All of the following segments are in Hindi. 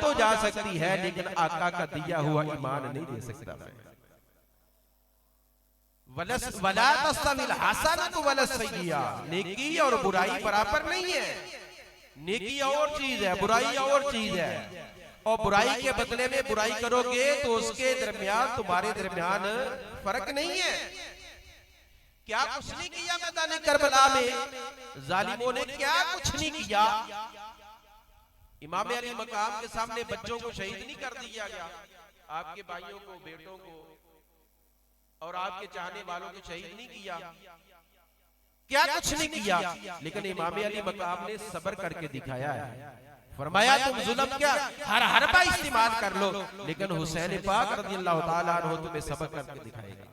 तो जा सकती है लेकिन आका का दिया हुआ ईमान नहीं दे सकता। वला तस्तविल हसनतु वला सय्यिआ, नेकी और बुराई बराबर नहीं है। नेकी और चीज है, बुराई और चीज है। और बुराई के बदले में बुराई करोगे तो उसके दरमियान तुम्हारे दरमियान फर्क नहीं है। क्या कुछ नहीं किया मैदान करबला में जालिमों ने, क्या कुछ नहीं किया। इमाम अली मकाम के सामने बच्चों को शहीद नहीं कर दिया गया, आपके भाइयों को, बेटों को और आपके चाहने वालों को शहीद नहीं किया। क्या कुछ नहीं किया, लेकिन इमाम अली मकाम ने सब्र करके दिखाया है। फरमाया तुम जुल्म क्या हर हरबा इस्तेमाल कर लो, लेकिन हुसैन पाक रज़ियल्लाहु ताला अन्हु तुम्हें सब्र करके दिखाएगा।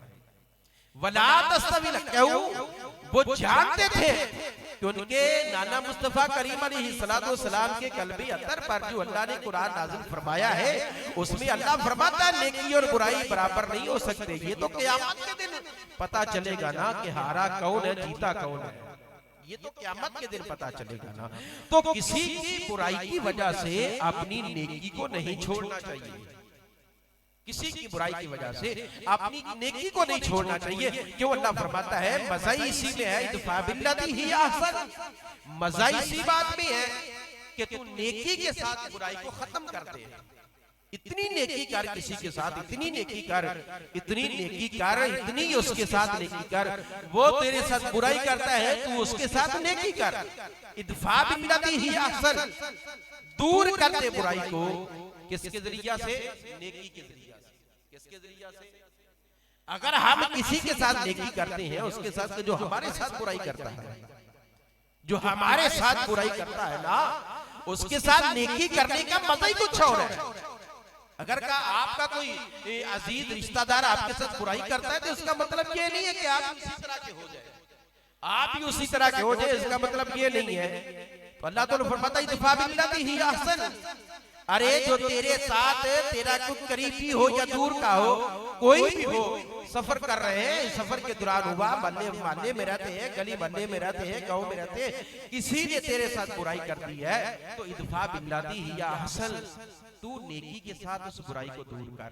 वला तस्तविल कहू, वो जानते थे कि उनके नाना मुस्तफा करीम अलैहिस्सलाम के कल्बी अतर पर जो अल्लाह ने कुरान नाज़िल फरमाया है, उसमें अल्लाह फरमाता है नेकी और बुराई बराबर नहीं हो सकते। ये तो क़यामत के दिन पता चलेगा ना कि हारा कौन है, जीता कौन है। ये तो क़यामत के दिन पता चलेगा ना। तो किसी की बुराई की वजह से अपनी नेकी को नहीं छोड़ना चाहिए। किसी की बुराई की वजह से अपनी नेकी को नहीं छोड़ना चाहिए। क्यों? अल्लाह फरमाता है मज़ा इसी में है, इदफ़ा बिल्लती ही अहसन। मज़ा इसी बात में है कि तू नेकी के साथ बुराई को खत्म कर दे। इतनी नेकी कर किसी के साथ, इतनी नेकी कर, इतनी नेकी कर, इतनी उसके साथ नेकी कर। वो तेरे साथ बुराई करता है, तू उसके साथ नेकी कर। इदफ़ा बिल्लती ही अहसन, दूर कर दे बुराई को। किसके जरिया से? नेकी के जरिया से। किसके जरिया से? अगर हम किसी के साथ नेकी करते हैं, उसके साथ जो हमारे साथ बुराई करता है, जो हमारे साथ बुराई करता है ना, उसके साथ नेकी करने का मजा ही कुछ और है। अगर का आपका कोई अजीज रिश्तेदार आपके साथ बुराई करता है तो उसका मतलब ये नहीं है कि आप उसी तरह के हो जाए, आप भी उसी तरह के हो जाए, इसका मतलब ये नहीं है। तो अल्लाह तो फरमाता है इदफ़ा बिल्लती ही अहसन। अरे जो तेरे साथ तेरा कुछ करीबी हो या दूर का हो, कोई भी हो, सफर कर रहे हैं, सफर के दौरान हुआ, मोहल्ले में रहते हैं, गली मोहल्ले में रहते हैं, गांव में रहते हैं, किसी ने तेरे साथ बुराई कर दी है तो इदफ़ा बिल्लती ही अहसन, तू नेकी के साथ उस बुराई को दूर कर।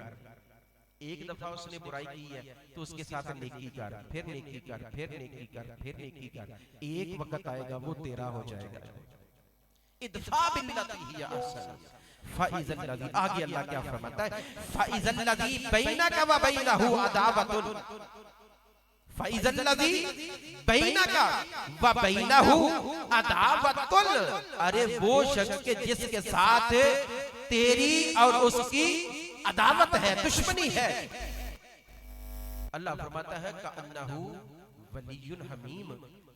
एक दफा उसने बुराई की है तो उसके साथ नेकी कर, फिर नेकी कर, फिर नेकी कर, फिर नेकी कर। एक वक्त आएगा वो तेरा हो जाएगा। इदफ़ा बिल्लती ही अहसन। फ़इज़ल लज़ी, आगे अल्लाह क्या फरमाता है? फ़इज़ल लज़ी बैनका व बैनहु अदावतुन, फ़इज़ल लज़ी बैनका व बैनहु अदावतुन। अरे वो शख्स के जिसके साथ तेरी और उसकी अदावत है, दुश्मनी है। अल्लाह फरमाता है कअन्नहु वलियुन हमीम,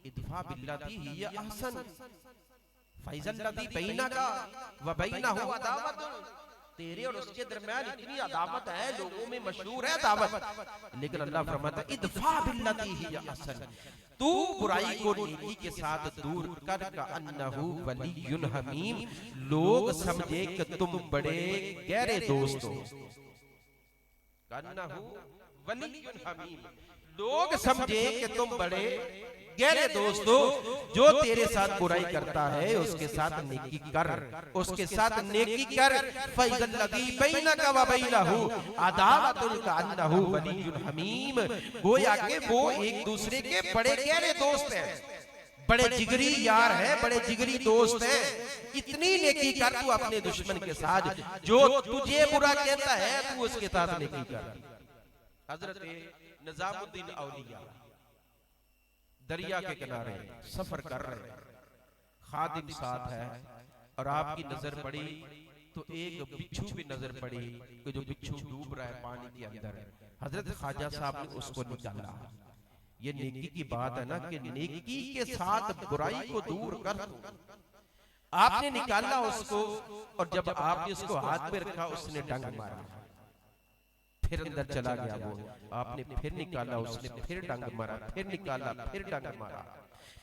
इदफ़ा बिल्लती ही अहसन। फ़इज़ल लज़ी बैनका व बैनहु अदावतुन, तेरे और उसके दरमियान इतनी अदावत है, लोगों में मशहूर है अदावत, लेकिन अल्लाह फरमाता है इदफ़ा बिल्लती ही अहसन, तू बुराई को नेकी के साथ दूर कर। कअन्नहु वलियुन हमीम, लोग समझे कि तुम बड़े गहरे दोस्त हो। कअन्नहु वलियुन हमीम, लोग समझे कि तुम बड़े गहरे दोस्त हो। जो तेरे साथ बुराई करता है उसके साथ नेकी कर, उसके साथ नेकी कर। फ़इज़ल लज़ी बैनका व बैनहु अदावतुन कअन्नहु वलियुन हमीम, गोया के वो एक दूसरे के बड़े गहरे दोस्त हैं, बड़े जिगरी यार है, बड़े जिगरी दोस्त है। इतनी नेकी कर तू अपने दुश्मन के साथ, जो तुझे बुरा कहता है तू उसके साथ नेकी कर। हजरत निज़ामुद्दीन औलिया दरिया के किनारे सफर कर रहे हैं, खादिम साथ है, और आपकी नजर पड़ी तो एक बिच्छू भी नजर पड़ी कि जो बिच्छू डूब रहा है पानी के अंदर। हजरत ख्वाजा साहब ने उसको निकाला। ये नेकी की बात है ना कि नेकी के साथ बुराई को दूर कर। आपने निकाला उसको, और जब आपने उसको हाथ में रखा उसने डंग मारा, फिर अंदर चला गया वो। आपने फिर निकाला, उसने फिर डंग मारा, फिर निकाला, फिर डंग मारा,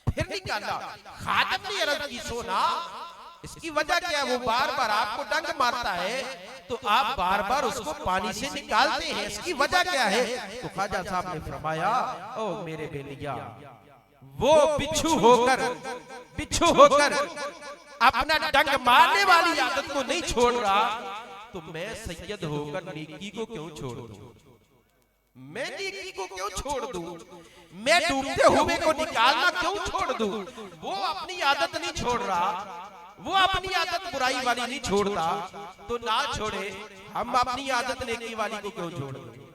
फिर निकाला। खादिम ने अर्ज़ की सोना इसकी वजह क्या है? वो बार बार आपको डंग मारता है तो आप बार बार उसको पानी से निकालते हैं, इसकी वजह क्या है? तो ख्वाजा साहब ने फरमाया, ओ मेरे बेलिया, वो बिच्छू होकर अपना डंक मारने वाली आदत को नहीं छोड़ रहा, तो मैं सैयद होकर नेकी को क्यों छोड़ दूं? मैं नेकी को क्यों छोड़ दूं? मैं डूबते हुए को निकालना क्यों छोड़ दूं? वो अपनी आदत नहीं छोड़ रहा, वो अपनी आदत बुराई वाली नहीं छोड़ता, तो ना छोड़े, हम अपनी आदत नेकी वाली को क्यों छोड़ दें?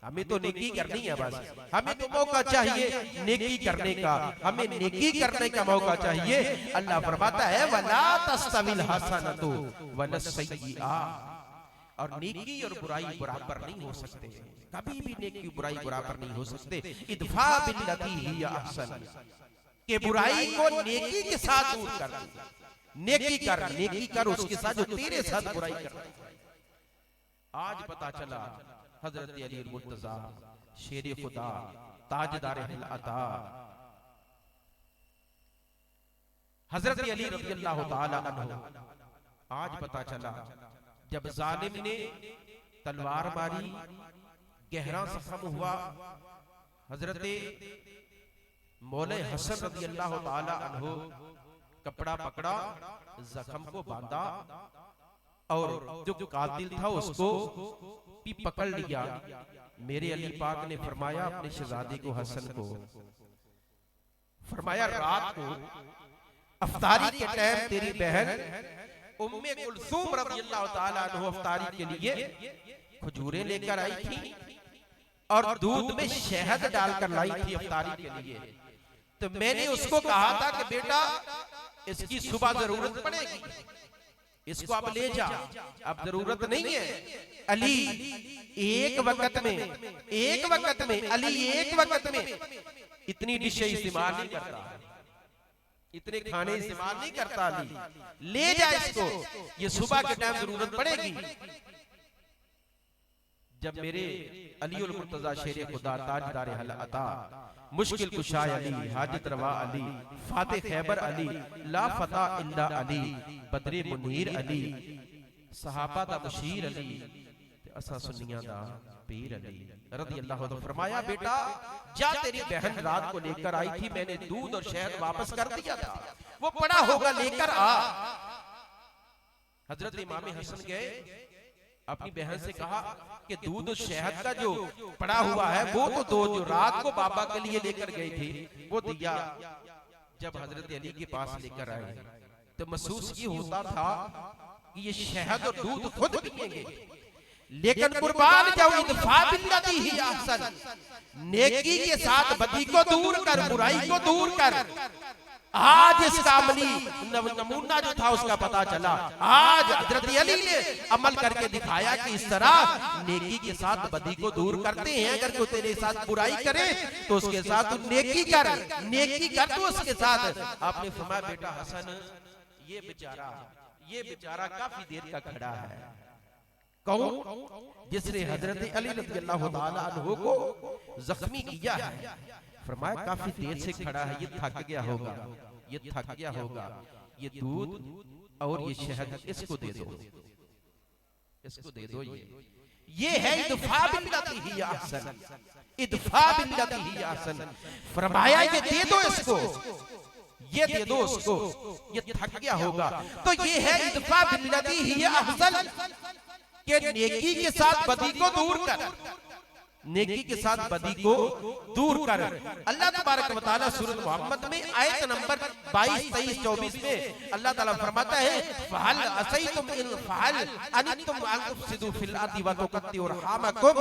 हमें तो नेकी करनी है, बस हमें तो मौका चाहिए नेकी करने का, हमें नेकी करने का मौका चाहिए। अल्लाह फरमाता है वला तस्तविल हसनतु वला सय्यिआ, और नेकी और बुराई बराबर नहीं हो सकते, कभी भी नेकी बुराई बराबर नहीं हो सकते। इदफा बिल्लती हिया अहसन, के बुराई को नेकी के साथ दूर कर, नेकी कर उसके साथ जो तेरे साथ बुराई कर। आज पता चला हजरत अली मुर्तजा शेर खुदा ताजदार अता हजरत अली रज़ियल्लाहु ताला अन्हु, आज पता चला जब जालिम ने तलवार मारी, गहरा जख्म हुआ, हजरत मौला हसन रज़ियल्लाहु ताला अन्हु कपड़ा पकड़ा, जख्म को बांधा, और जो कातिल था उसको भी पकड़ लिया। मेरे अली पाक ने फरमाया अपने शहजादे को, हसन को फरमाया, रात को अफ्तारी के टाइम तेरी बहन उम्मे कुलसूम रज़ियल्लाहु ताला अन्हा अफ्तारी के लिए खजूरें लेकर आई थी और दूध में शहद डालकर लाई थी अफ्तारी के लिए। तो मैंने उसको कहा था कि बेटा इसकी सुबह जरूरत पड़ेगी, इसको अब ले जा, अब जरूरत नहीं है। अली एक वक्त में अली एक वक्त में इतनी डिशें इस्तेमाल नहीं करता, इतने खाने इस्तेमाल नहीं करता। अली ले जा इसको, ये सुबह के टाइम जरूरत पड़ेगी। जब मेरे अली उल मुर्तजा शेर खुदा ताजदार अता मुश्किल कुशाय अली, हाजत रवा अली, फाते खैबर अली, ला फता इल्ला अली, बदरे मुनीर अली, सहाबा दा मुशीर अली, असा सुन्नियां दा पीर अली रज़ियल्लाहु अन्हु। फरमाया बेटा जा, तेरी बहन रात को लेकर आई थी, मैंने दूध और शहद वापस कर दिया था, वो पड़ा होगा, लेकर आ। हजरत इमाम हसन गए, अपनी बहन से कहा कि दूध और शहद का जो पड़ा हुआ है वो तो दो, जो रात को बाबा के लिए लेकर गई थी वो दिया। जब हजरत अली के पास लेकर आए तो महसूस ये होता था कि ये शहद और दूध खुद पिएंगे, लेकिन कुर्बान जाऊं इदफा बिल्लती ही अहसन, नेकी के साथ बदी को दूर कर, बुराई को दूर कर। आज इसका अमली नमूना जो था उसका पता चला। आज हजरत अली ने अमल करके दिखाया कि इस तरह नेकी के साथ बदी को दूर करते हैं। अगर कोई तेरे साथ बुराई करे तो उसके साथ तू नेकी कर तो उसके साथ। आपने फरमाया बेटा हसन, ये बेचारा काफी देर का खड़ा है। कौन? जिसने हजरत अली रज़ियल्लाहु ताला अन्हु को जख्मी किया है। फरमाया काफी देर से खड़ा है, ये थक गया होगा, ये दूध और ये शहद इसको दे दो, ये है इदफा बिल्लती ही अहसन, इदफा बिल्लती ही अहसन। फरमाया ये दे दो इसको, ये दे दो उसको, ये थक गया होगा। तो ये है इदफा बिल्लती ही अहसन, के नेकी के साथ बदी को दूर कर, नेकी के साथ बदी को दूर कर। अल्लाह तबारक व तआला सूरत मोहम्मद में आयत नंबर 22, 23, 24 में अल्लाह ताला फरमाता है फहल असैतुम इन फहल अनितुम अन तुफसिदू फिल अर्दि व तुकत्तिउ रहामकुम।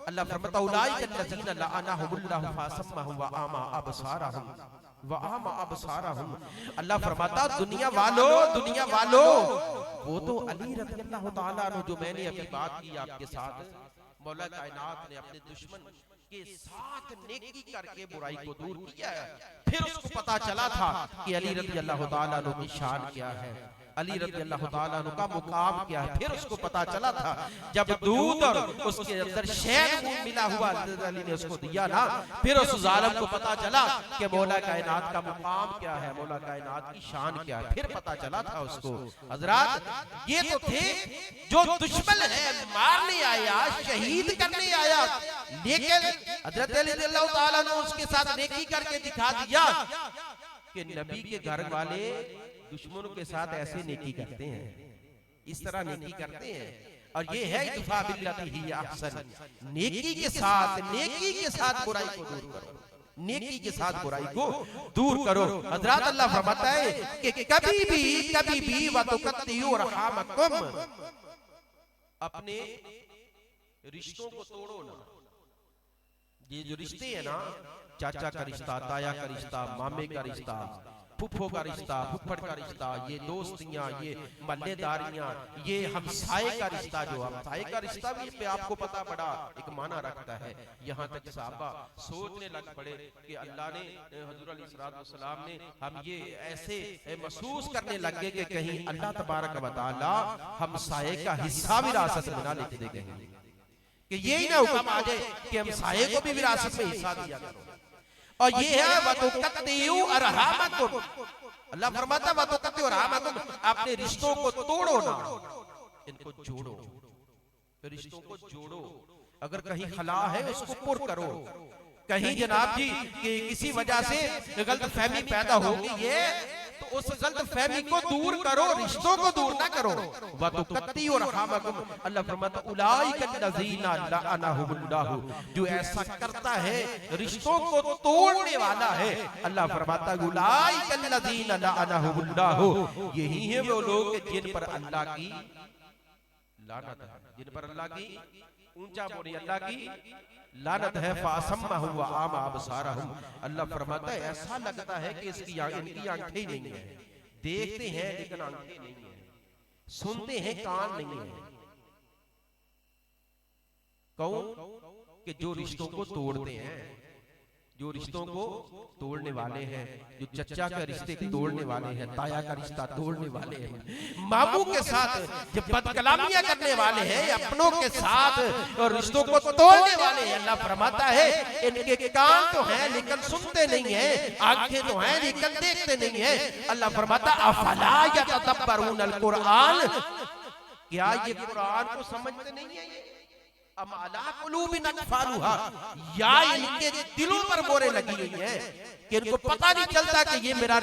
अल्लाह फरमाता उलाइका अल्लज़ीना लअनहुमुल्लाहु फअसम्महुम व आमा अबसारहुम। अल्लाह फरमाता दुनिया वालों, वो तो अली रज़ियल्लाहु ताला अन्हु जो मैंने अभी बात की आपके साथ, मौला कायनात ने अपने दुश्मन के साथ नेकी करके बुराई को दूर किया है। फिर उसको पता चला था कि अली रज़ियल्लाहु ताला अन्हु की शान क्या है। अली रज़ियल्लाहु ताला अन्हु का मुकाम क्या है। फिर उसको पता चला था जब दूध और उसके अंदर शहद मिला हुआ अली ने उसको दिया ना, फिर उस जालिम को पता चला कि मौला कायनात का मुकाम क्या है, मौला कायनात की शान क्या है। फिर पता चला था उसको। हजरात, ये तो थे जो दुश्मन है, मारने आया, शहीद करने आया, लेकिन हजरत अली रज़ियल्लाहु ताला अन्हु उसके साथ नेकी करके दिखा दिया कि नबी के घर वाले दुश्मनों के साथ ऐसे नेकी करते हैं, इस तरह नेकी करते हैं। और ये है इत्फा बिल्लती ही अहसन, नेकी के साथ बुराई को दूर करो, नेकी के साथ बुराई को दूर करो। हजरत अल्लाह फरमाता है कि कभी भी वतुकत्तियु रहामकुम, अपने रिश्तों को तोड़ो ना। ये जो रिश्ते हैं ना, चाचा का रिश्ता, ताया का रिश्ता, मामे का रिश्ता, फुफ्फो का रिश्ता, फुफ्फड़ का रिश्ता, ये दोस्तियां, ये मल्लेदारियां, ये हमसाए का रिश्ता, जो हमसाए का रिश्ता भी पे आपको पता बड़ा एक माना रखता है। यहाँ तक सहाबा सोचने लग पड़े कि अल्लाह ने, हुजूर अलैहिस्सलाम ने, हम ये ऐसे महसूस करने लग गए कि कहीं अल्लाह तबारक व तआला हमसाए का हिस्सा विरासत में ना लिख दे, कहीं कि यही ना हुक्म आ जाए कि हमसाए को भी विरासत में हिस्सा दिया करो। और ये है वतुकत्तियु अरहामकुम, अल्लाह फरमाता है वतुकत्तियु अरहामकुम, अपने रिश्तों को तोड़ो ना, इनको जोड़ो, रिश्तों को जोड़ो। अगर कहीं खला है उसको पुर करो, कहीं जनाब जी कि किसी वजह से गलतफहमी पैदा होगी है तो उस गलतफहमी को दूर करो, रिश्तों को दूर ना करो। वतुकत्तियु रहामकुम, अल्लाह फरमाता उलाइका लज़ीना लअनहुमुल्लाहु, जो ऐसा करता है रिश्तों को तोड़ने वाला है, अल्लाह फरमाता उलाइका लज़ीना लअनहुमुल्लाहु, यही है वो लोग जिन पर अल्लाह की लानत है, जिन पर अल्लाह की, ऊंचा बोली, अल्लाह की लानत है। फासम्महु व आमा अबसारहुम, अल्लाह फरमाता है ऐसा लगता है कि इनकी आंखें ही नहीं है, देखते हैं लेकिन आंखें नहीं है, सुनते हैं कान नहीं है। कौन? कि जो रिश्तों को तोड़ते हैं, जो रिश्तों को तोड़ने वाले हैं, जो चचा का रिश्ते तोड़ने वाले हैं, ताया का रिश्ता तोड़ने वाले हैं, मामू के साथ जो बदकलामियां करने वाले हैं, अपनों के साथ और रिश्तों को तोड़ने वाले हैं। अल्लाह फरमाता है इनके कान तो हैं लेकिन सुनते नहीं है, आंखें तो हैं लेकिन देखते नहीं है। अल्लाह फरमाता अफला यतदब्बरून कुरान, क्या ये कुरान को समझते नहीं है? अम अला कुलूबिन अक़फ़ालुहा, या इनके दिलों पर मोहरें लगी हुई हैं कि इनको पता नहीं चलता कि ये मेरा